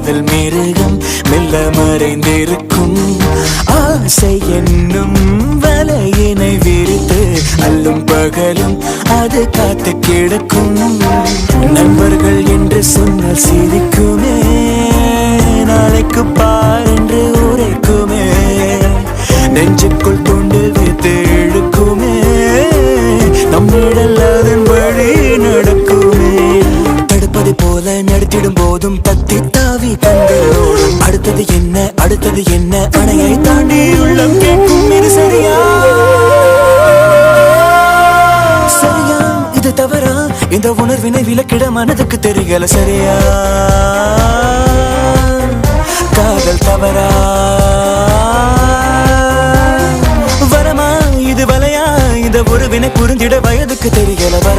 காதல் மிருகம் மெல்ல மறைந்திருக்கும். ஆசை என்னும் வலையினை விரித்து அல்லும் பகலும் அது காத்து கிடக்கும். நண்பர்கள் என்று சொன்னால் சிரிக்குமே, நாளைக்கு பார் என்று உரைக்குமே, நெஞ்சுக்குள் தூண்டில் வைத்து இழுக்குமே, நம்மிடல் அதன் வழி நடக்குமே. தடுப்பது போல நடத்திடும் போதும் தத்தி தாவி கண்களோடும் அடுத்தது என்ன அடுத்தது என்ன அணையை தாண்டி உள்ளம் கேட்கும். இது சரியா சரியா இது தவறா? இந்த உணர்வினை விலக்கிட மனதுக்கு தெரியல சரியா? காதல் தவறா வரமா இது வலையா? இந்த உறவினை புரிந்திட வயதுக்கு தெரியல வர